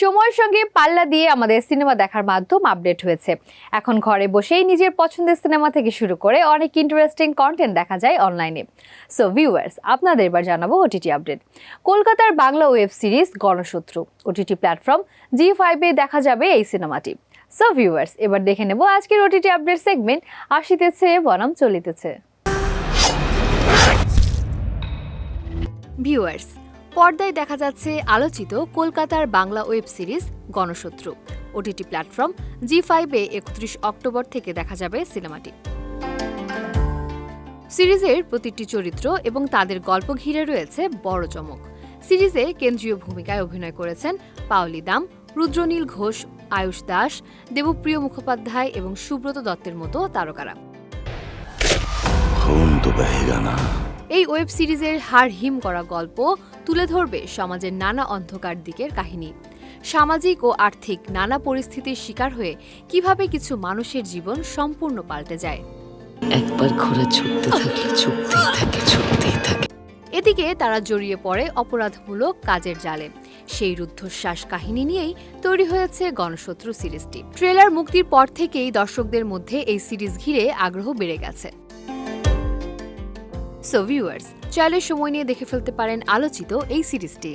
সময়ের সঙ্গে পাল্লা দিয়ে আমাদের সিনেমা দেখার মাধ্যম আপডেট হয়েছে। এখন ঘরে বসেই নিজের পছন্দের সিনেমা থেকে শুরু করে অনেক ইন্টারেস্টিং কন্টেন্ট দেখা যায় অনলাইনে। সো ভিউয়ার্স, আপনাদের এবার জানাবো ওটিটি আপডেট। কলকাতার Bangla web series Ganashatru OTT platform Zee5 এ দেখা যাবে এই সিনেমাটি। সো ভিউয়ার্স, এবার দেখে নেব আজকের ওটিটি আপডেট সেগমেন্ট আসিতেছে বনাম চলিতেছে। ভিউয়ার্স, পর্দায় দেখা যাচ্ছে আলোচিত কলকাতার Bangla web series Ganashatru OTT platform Zee5 এ 31 অক্টোবর থেকে দেখা যাবে সিনেমাটি। সিরিজের প্রতিটি চরিত্র এবং তাদের গল্প ঘিরে রয়েছে বড় চমক। সিরিজে কেন্দ্রীয় ভূমিকায় অভিনয় করেছেন পাওলি দাম, রুদ্রনীল ঘোষ, আয়ুষ দাস, দেবপ্রিয় মুখোপাধ্যায় এবং সুব্রত দত্তের মতো তারকারা। এই ওয়েব সিরিজের হাড় হিম করা গল্প তুলে ধরবে সমাজের নানা অন্ধকার দিকের কাহিনী। সামাজিক ও আর্থিক নানা পরিস্থিতির শিকার হয়ে কিভাবে কিছু মানুষের জীবন সম্পূর্ণ পাল্টে যায়। একবার ঘোড়া ছুটতে থাকলে ছুটতেই থাকে। এদিকে তারা জড়িয়ে পড়ে অপরাধমূলক কাজের জালে। সেই রুদ্ধশ্বাস কাহিনী নিয়েই তৈরি হয়েছে গণশত্রু সিরিজটি। ট্রেলার মুক্তির পর থেকেই দর্শকদের মধ্যে এই সিরিজ ঘিরে আগ্রহ বেড়ে গেছে। সো ভিউয়ার্স, চাইলে সময় নিয়ে দেখে ফেলতে পারেন আলোচিত এই সিরিজটি।